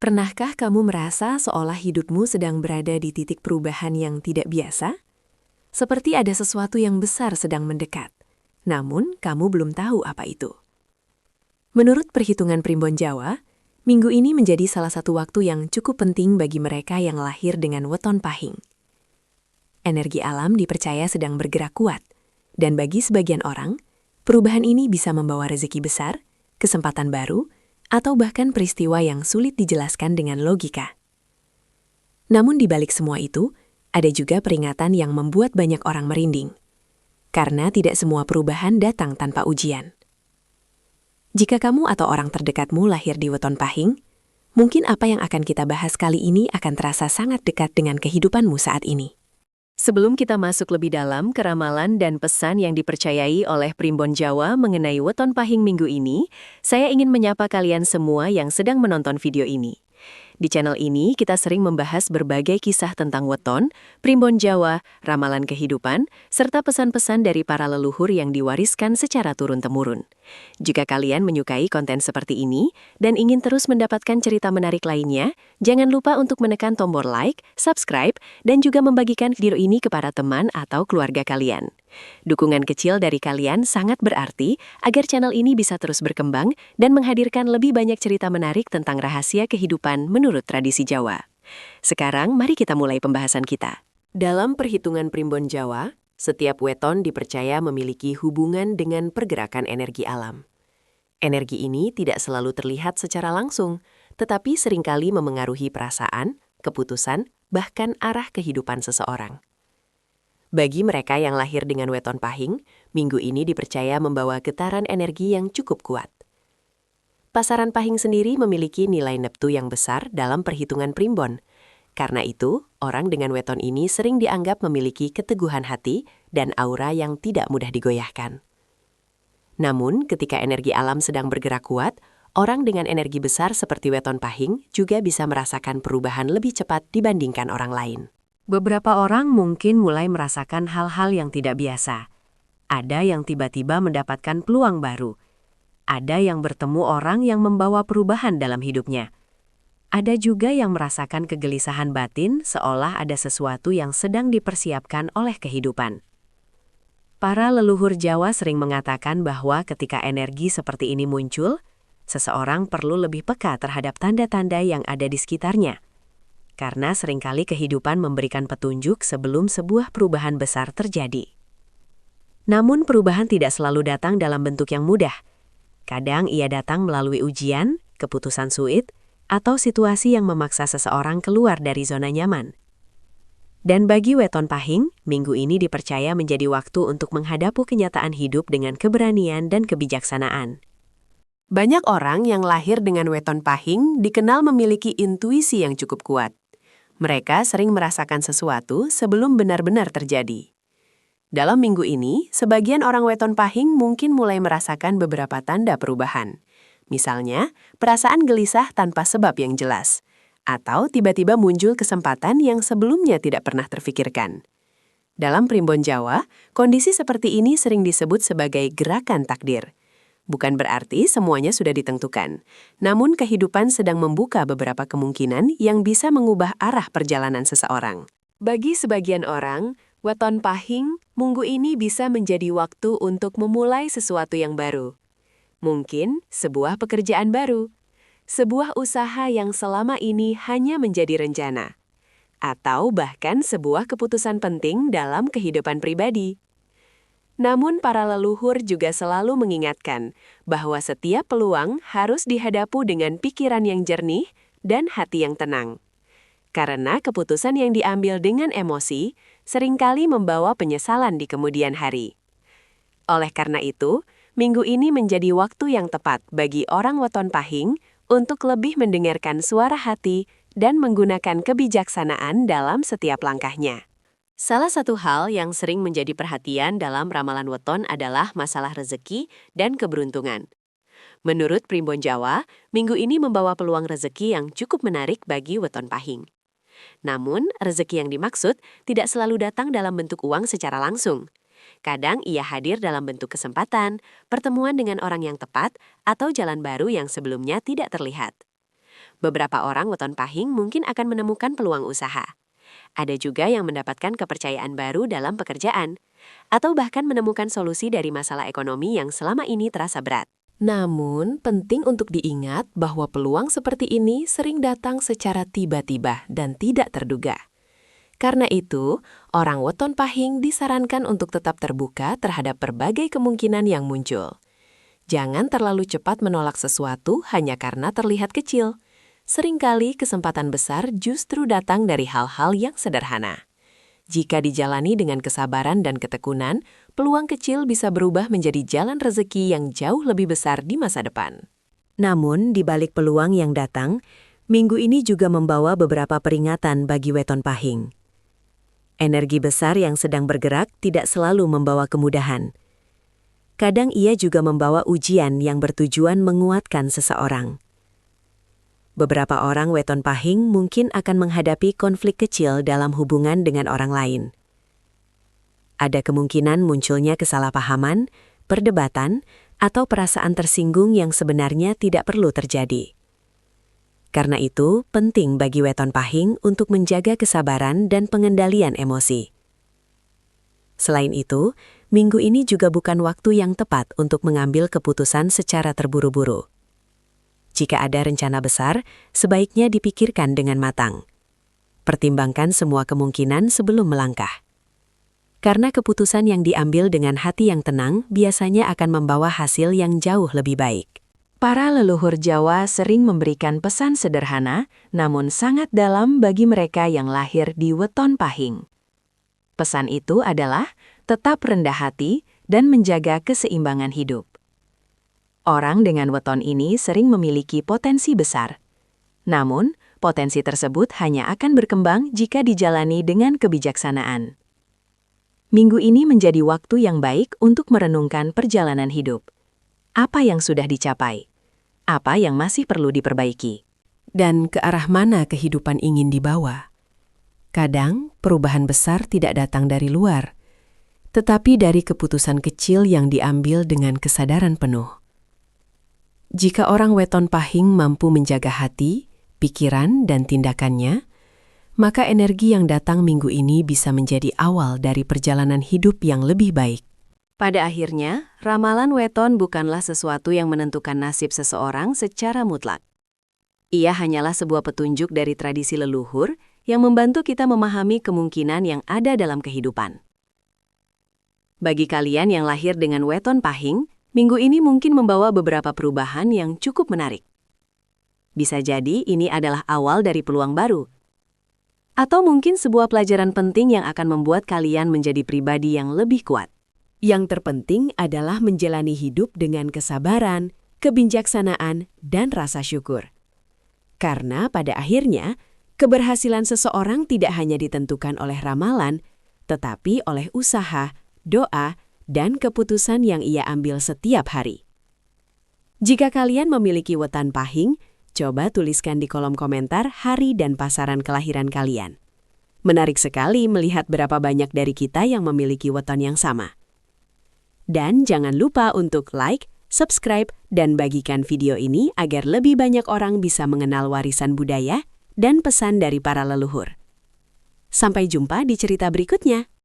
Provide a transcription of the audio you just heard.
Pernahkah kamu merasa seolah hidupmu sedang berada di titik perubahan yang tidak biasa? Seperti ada sesuatu yang besar sedang mendekat, namun kamu belum tahu apa itu. Menurut perhitungan Primbon Jawa, minggu ini menjadi salah satu waktu yang cukup penting bagi mereka yang lahir dengan weton pahing. Energi alam dipercaya sedang bergerak kuat, dan bagi sebagian orang, perubahan ini bisa membawa rezeki besar, kesempatan baru, atau bahkan peristiwa yang sulit dijelaskan dengan logika. Namun di balik semua itu, ada juga peringatan yang membuat banyak orang merinding. Karena tidak semua perubahan datang tanpa ujian. Jika kamu atau orang terdekatmu lahir di weton pahing, mungkin apa yang akan kita bahas kali ini akan terasa sangat dekat dengan kehidupanmu saat ini. Sebelum kita masuk lebih dalam ke ramalan dan pesan yang dipercayai oleh Primbon Jawa mengenai weton pahing minggu ini, saya ingin menyapa kalian semua yang sedang menonton video ini. Di channel ini, kita sering membahas berbagai kisah tentang weton, Primbon Jawa, ramalan kehidupan, serta pesan-pesan dari para leluhur yang diwariskan secara turun-temurun. Jika kalian menyukai konten seperti ini dan ingin terus mendapatkan cerita menarik lainnya, jangan lupa untuk menekan tombol like, subscribe, dan juga membagikan video ini kepada teman atau keluarga kalian. Dukungan kecil dari kalian sangat berarti agar channel ini bisa terus berkembang dan menghadirkan lebih banyak cerita menarik tentang rahasia kehidupan menurut tradisi Jawa. Sekarang, mari kita mulai pembahasan kita. Dalam perhitungan Primbon Jawa, setiap weton dipercaya memiliki hubungan dengan pergerakan energi alam. Energi ini tidak selalu terlihat secara langsung, tetapi seringkali memengaruhi perasaan, keputusan, bahkan arah kehidupan seseorang. Bagi mereka yang lahir dengan weton pahing, minggu ini dipercaya membawa getaran energi yang cukup kuat. Pasaran pahing sendiri memiliki nilai neptu yang besar dalam perhitungan Primbon. Karena itu, orang dengan weton ini sering dianggap memiliki keteguhan hati dan aura yang tidak mudah digoyahkan. Namun, ketika energi alam sedang bergerak kuat, orang dengan energi besar seperti weton pahing juga bisa merasakan perubahan lebih cepat dibandingkan orang lain. Beberapa orang mungkin mulai merasakan hal-hal yang tidak biasa. Ada yang tiba-tiba mendapatkan peluang baru. Ada yang bertemu orang yang membawa perubahan dalam hidupnya. Ada juga yang merasakan kegelisahan batin seolah ada sesuatu yang sedang dipersiapkan oleh kehidupan. Para leluhur Jawa sering mengatakan bahwa ketika energi seperti ini muncul, seseorang perlu lebih peka terhadap tanda-tanda yang ada di sekitarnya. Karena seringkali kehidupan memberikan petunjuk sebelum sebuah perubahan besar terjadi. Namun perubahan tidak selalu datang dalam bentuk yang mudah. Kadang ia datang melalui ujian, keputusan sulit, atau situasi yang memaksa seseorang keluar dari zona nyaman. Dan bagi weton pahing, minggu ini dipercaya menjadi waktu untuk menghadapi kenyataan hidup dengan keberanian dan kebijaksanaan. Banyak orang yang lahir dengan weton pahing dikenal memiliki intuisi yang cukup kuat. Mereka sering merasakan sesuatu sebelum benar-benar terjadi. Dalam minggu ini, sebagian orang weton pahing mungkin mulai merasakan beberapa tanda perubahan. Misalnya, perasaan gelisah tanpa sebab yang jelas. Atau tiba-tiba muncul kesempatan yang sebelumnya tidak pernah terfikirkan. Dalam Primbon Jawa, kondisi seperti ini sering disebut sebagai gerakan takdir. Bukan berarti semuanya sudah ditentukan, namun kehidupan sedang membuka beberapa kemungkinan yang bisa mengubah arah perjalanan seseorang. Bagi sebagian orang, weton pahing, minggu ini bisa menjadi waktu untuk memulai sesuatu yang baru. Mungkin sebuah pekerjaan baru, sebuah usaha yang selama ini hanya menjadi rencana, atau bahkan sebuah keputusan penting dalam kehidupan pribadi. Namun para leluhur juga selalu mengingatkan bahwa setiap peluang harus dihadapi dengan pikiran yang jernih dan hati yang tenang. Karena keputusan yang diambil dengan emosi seringkali membawa penyesalan di kemudian hari. Oleh karena itu, minggu ini menjadi waktu yang tepat bagi orang weton pahing untuk lebih mendengarkan suara hati dan menggunakan kebijaksanaan dalam setiap langkahnya. Salah satu hal yang sering menjadi perhatian dalam ramalan weton adalah masalah rezeki dan keberuntungan. Menurut Primbon Jawa, minggu ini membawa peluang rezeki yang cukup menarik bagi weton pahing. Namun, rezeki yang dimaksud tidak selalu datang dalam bentuk uang secara langsung. Kadang ia hadir dalam bentuk kesempatan, pertemuan dengan orang yang tepat, atau jalan baru yang sebelumnya tidak terlihat. Beberapa orang weton pahing mungkin akan menemukan peluang usaha. Ada juga yang mendapatkan kepercayaan baru dalam pekerjaan, atau bahkan menemukan solusi dari masalah ekonomi yang selama ini terasa berat. Namun, penting untuk diingat bahwa peluang seperti ini sering datang secara tiba-tiba dan tidak terduga. Karena itu, orang weton pahing disarankan untuk tetap terbuka terhadap berbagai kemungkinan yang muncul. Jangan terlalu cepat menolak sesuatu hanya karena terlihat kecil. Seringkali kesempatan besar justru datang dari hal-hal yang sederhana. Jika dijalani dengan kesabaran dan ketekunan, peluang kecil bisa berubah menjadi jalan rezeki yang jauh lebih besar di masa depan. Namun, di balik peluang yang datang, minggu ini juga membawa beberapa peringatan bagi weton pahing. Energi besar yang sedang bergerak tidak selalu membawa kemudahan. Kadang ia juga membawa ujian yang bertujuan menguatkan seseorang. Beberapa orang weton pahing mungkin akan menghadapi konflik kecil dalam hubungan dengan orang lain. Ada kemungkinan munculnya kesalahpahaman, perdebatan, atau perasaan tersinggung yang sebenarnya tidak perlu terjadi. Karena itu, penting bagi weton pahing untuk menjaga kesabaran dan pengendalian emosi. Selain itu, minggu ini juga bukan waktu yang tepat untuk mengambil keputusan secara terburu-buru. Jika ada rencana besar, sebaiknya dipikirkan dengan matang. Pertimbangkan semua kemungkinan sebelum melangkah. Karena keputusan yang diambil dengan hati yang tenang biasanya akan membawa hasil yang jauh lebih baik. Para leluhur Jawa sering memberikan pesan sederhana, namun sangat dalam bagi mereka yang lahir di weton pahing. Pesan itu adalah tetap rendah hati dan menjaga keseimbangan hidup. Orang dengan weton ini sering memiliki potensi besar. Namun, potensi tersebut hanya akan berkembang jika dijalani dengan kebijaksanaan. Minggu ini menjadi waktu yang baik untuk merenungkan perjalanan hidup. Apa yang sudah dicapai? Apa yang masih perlu diperbaiki? Dan ke arah mana kehidupan ingin dibawa? Kadang, perubahan besar tidak datang dari luar, tetapi dari keputusan kecil yang diambil dengan kesadaran penuh. Jika orang weton pahing mampu menjaga hati, pikiran, dan tindakannya, maka energi yang datang minggu ini bisa menjadi awal dari perjalanan hidup yang lebih baik. Pada akhirnya, ramalan weton bukanlah sesuatu yang menentukan nasib seseorang secara mutlak. Ia hanyalah sebuah petunjuk dari tradisi leluhur yang membantu kita memahami kemungkinan yang ada dalam kehidupan. Bagi kalian yang lahir dengan weton pahing, minggu ini mungkin membawa beberapa perubahan yang cukup menarik. Bisa jadi ini adalah awal dari peluang baru. Atau mungkin sebuah pelajaran penting yang akan membuat kalian menjadi pribadi yang lebih kuat. Yang terpenting adalah menjalani hidup dengan kesabaran, kebijaksanaan, dan rasa syukur. Karena pada akhirnya, keberhasilan seseorang tidak hanya ditentukan oleh ramalan, tetapi oleh usaha, doa, dan keputusan yang ia ambil setiap hari. Jika kalian memiliki weton pahing, coba tuliskan di kolom komentar hari dan pasaran kelahiran kalian. Menarik sekali melihat berapa banyak dari kita yang memiliki weton yang sama. Dan jangan lupa untuk like, subscribe, dan bagikan video ini agar lebih banyak orang bisa mengenal warisan budaya dan pesan dari para leluhur. Sampai jumpa di cerita berikutnya.